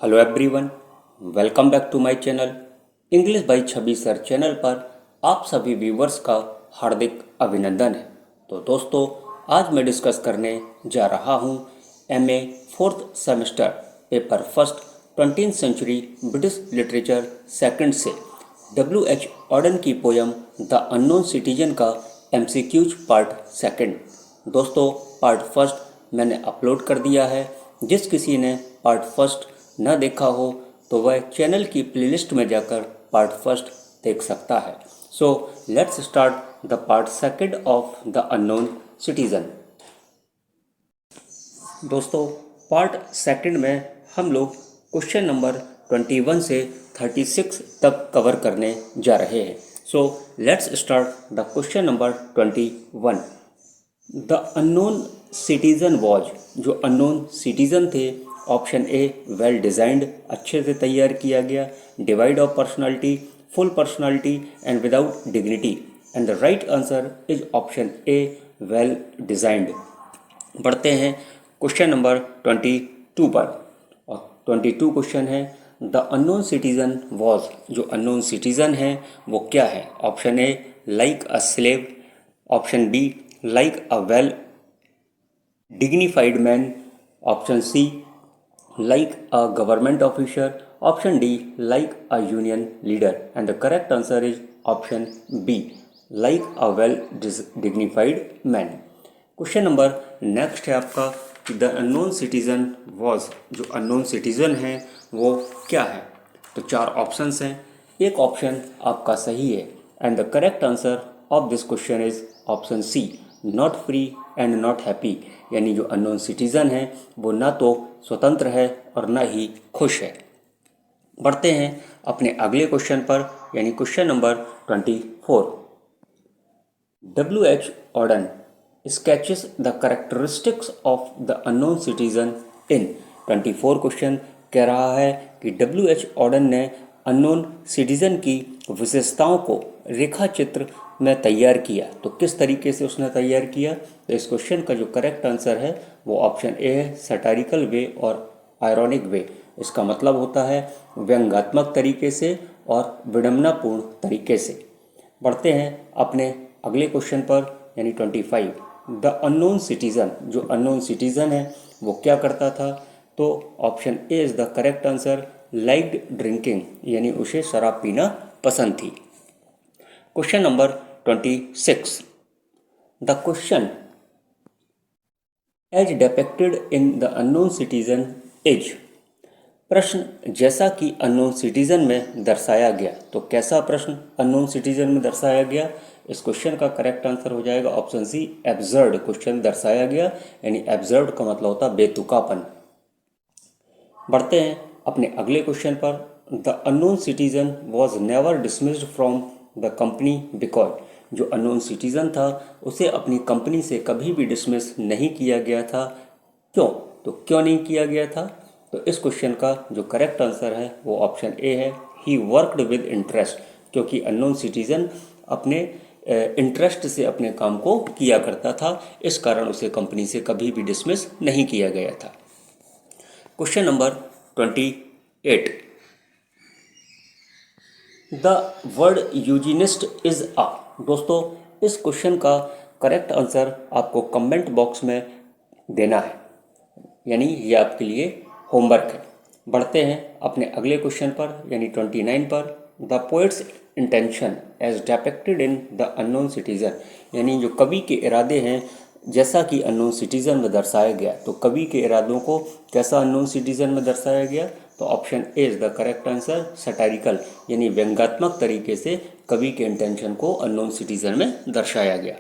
Hello everyone, welcome back to my channel English by Chhavi sir channel पर आप सभी viewers का हार्दिक अभिनंदन है। तो दोस्तों, आज मैं डिस्कस करने जा रहा हूँ MA fourth semester paper first 20th century British literature second से W.H. ऑर्डन की पोयम द अननोन सिटीजन का एमसीक्यूज पार्ट सेकंड। दोस्तों, पार्ट फर्स्ट मैंने अपलोड कर दिया है। जिस किसी ने पार्ट फर्स्ट न देखा हो तो वह चैनल की प्लेलिस्ट में जाकर पार्ट फर्स्ट देख सकता है। So let's start the part second of the unknown citizen. दोस्तों, पार्ट सेकंड में हम लोग क्वेश्चन नंबर 21 से 36 तक कवर करने जा रहे हैं। So let's start the question number 21। The unknown citizen was, जो अननोन सिटीजन थे, ऑप्शन ए वेल डिजाइंड, अच्छे से तैयार किया गया, divide of personality, full personality and without dignity, and the right answer is option A well designed. बढ़ते हैं question number 22 पर, और 22 क्वेश्चन है द अननोन सिटीजन वॉज, जो अननोन सिटीजन है वो क्या है। Option A like a slave, option B like a well dignified man, option C like a government officer, option D like a union leader, and the correct answer is option B like a well dignified man। Question number next है आपका कि the unknown citizen was, जो unknown citizen है वो क्या है। तो चार ऑप्शंस हैं, एक ऑप्शन आपका सही है and the correct answer of this question is option C not free and not happy, यानी जो अननोन सिटीजन है वो ना तो स्वतंत्र है और ना ही खुश है। बढ़ते हैं अपने अगले क्वेश्चन पर, यानी question number 24। W.H. Auden sketches the characteristics of the unknown citizen in. 24 question कह रहा है कि W.H. ऑर्डन ने अननोन सिटीजन की विशेषताओं को रेखा चित्र में तैयार किया। तो किस तरीके से उसने तैयार किया, तो इस क्वेश्चन का जो करेक्ट आंसर है वो ऑप्शन ए है, सटारिकल वे और आयरॉनिक वे। इसका मतलब होता है व्यंग्यात्मक तरीके से और विडंबनापूर्ण तरीके से। बढ़ते हैं अपने अगले क्वेश्चन पर, यानी 25। द अननोन सिटीजन, जो अननोन सिटीजन है वो क्या करता था, तो option A is the correct answer liked drinking, यानी उसे शराब पीना पसंद थी। Question number 26। The question as depicted in the unknown citizen is. प्रश्न जैसा कि अननोन सिटीजन में दर्शाया गया, तो कैसा प्रश्न अननोन सिटीजन में दर्शाया गया। इस क्वेश्चन का करेक्ट आंसर हो जाएगा ऑप्शन सी एब्सर्ड क्वेश्चन दर्शाया गया, यानी एब्सर्ड का मतलब होता है बेतुकापन। बढ़ते हैं अपने अगले क्वेश्चन पर। The unknown citizen was never dismissed from the company because, जो अननोन सिटीजन था उसे अपनी कंपनी से कभी भी डिसमिस नहीं किया गया था। क्यों, तो क्यों नहीं किया गया था, तो इस क्वेश्चन का जो करेक्ट आंसर है वो ऑप्शन ए है, ही वर्कड विद इंटरेस्ट, क्योंकि अननोन सिटीजन अपने इंटरेस्ट से अपने काम को किया करता था, इस कारण उसे कंपनी से कभी भी डिसमिस नहीं किया गया था। Question number 28। The word eugenist is a. दोस्तों, इस क्वेश्चन का करेक्ट आंसर आपको कमेंट बॉक्स में देना है, यानी ये आपके लिए होमवर्क है। बढ़ते हैं अपने अगले क्वेश्चन पर, यानी 29 पर। The poet's intention as depicted in the unknown citizen, यानी जो कवि के इरादे हैं जैसा कि अननोन सिटीजन में दर्शाया गया, तो कवि के इरादों को कैसा अननोन सिटीजन में दर्शाया गया, तो option A is the correct answer satirical, यानी व्यंग्यात्मक तरीके से कवि के इंटेंशन को अननोन सिटीजन में दर्शाया गया।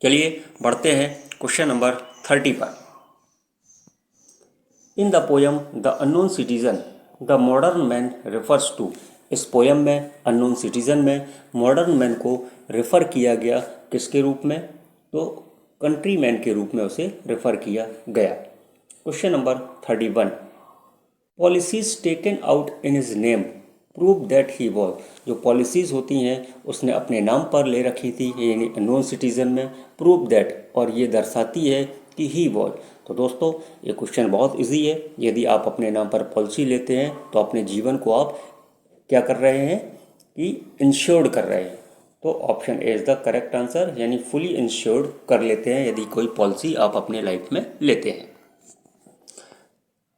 चलिए बढ़ते हैं क्वेश्चन नंबर 30 पर। In the poem the unknown citizen the modern man refers to. इस पोयम में अननोन सिटीजन में मॉडर्न मैन को रेफर किया गया किसके रूप में, तो कंट्री मैन के रूप में उसे रेफर किया गया। Question number 31। Policies taken out in his name prove that he was. जो पॉलिसीज़ होती हैं उसने अपने नाम पर ले रखी थी, यानी अननोन सिटीजन में, प्रूव दैट, और ये दर्शाती है कि ही वॉज। तो दोस्तों ये क्वेश्चन बहुत इजी है। यदि आप अपने नाम पर पॉलिसी लेते हैं तो अपने जीवन को आप क्या कर रहे हैं कि इंश्योर्ड कर रहे हैं। तो option A is the correct answer, यानी फुली इंश्योर्ड कर लेते हैं यदि कोई पॉलिसी आप अपने लाइफ में लेते हैं।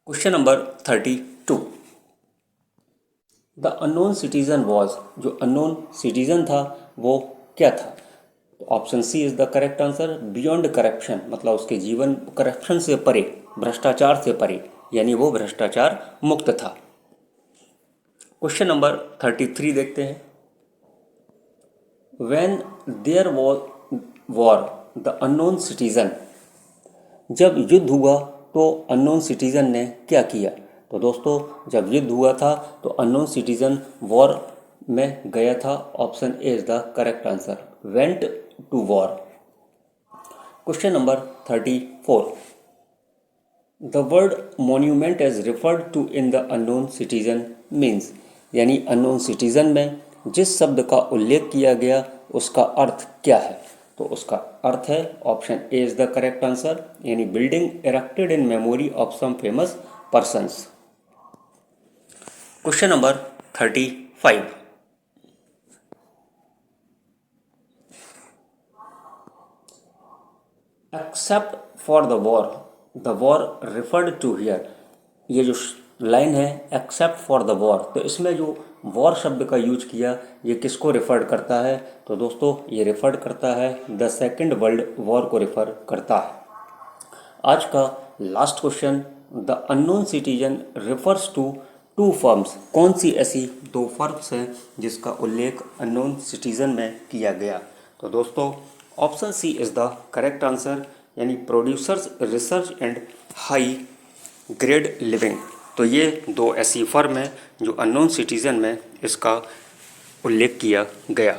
Question number 32, the unknown citizen was, जो अननोन सिटीजन था वो क्या था। तो option C is the correct answer, beyond corruption, मतलब उसके जीवन करप्शन से परे, भ्रष्टाचार से परे, यानी वो भ्रष्टाचार मुक्त था। क्वेश्चन नंबर 33 देखते हैं, when there war the unknown citizen, जब युद्ध हुआ तो अननोन सिटीजन ने क्या किया। तो दोस्तों जब युद्ध हुआ था तो अननोन सिटीजन वॉर में गया था। Option A is the correct answer, went to war. Question number 34, the word monument is referred to in the unknown citizen means, यानी अननोन सिटीजन में जिस शब्द का उल्लेख किया गया उसका अर्थ क्या है। तो उसका अर्थ है, option A is the correct answer, यानी building erected in memory of some famous persons. Question number 35, except for the war referred to here, ये जो लाइन है एक्सेप्ट फॉर द वॉर, तो इसमें जो वॉर शब्द का यूज किया ये किसको रेफर करता है। तो दोस्तों ये रेफर करता है द सेकेंड वर्ल्ड वॉर को रेफर करता है। आज का last question, the unknown citizen refers to two firms, कौन सी ऐसी दो फर्म्स हैं जिसका उल्लेख अननोन सिटीजन में किया गया। तो दोस्तों option C is the correct answer, यानी producers research and high grade living. तो ये दो ऐसी फर्म हैं जो अननोन सिटीजन में इसका उल्लेख किया गया।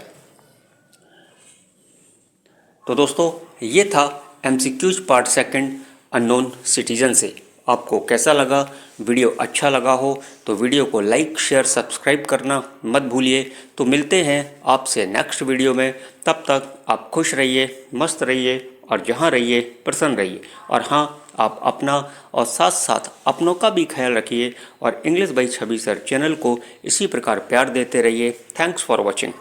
तो दोस्तों ये था MCQs part second unknown citizen से। आपको कैसा लगा, वीडियो अच्छा लगा हो तो वीडियो को लाइक शेयर सब्सक्राइब करना मत भूलिए। तो मिलते हैं आपसे नेक्स्ट वीडियो में, तब तक आप खुश रहिए, मस्त रहिए और जहाँ रहिए प्रसन्न रहिए। और हाँ, आप अपना और साथ साथ अपनों का भी ख्याल रखिए और English by Chhavi sir channel को इसी प्रकार प्यार देते रहिए। Thanks for watching.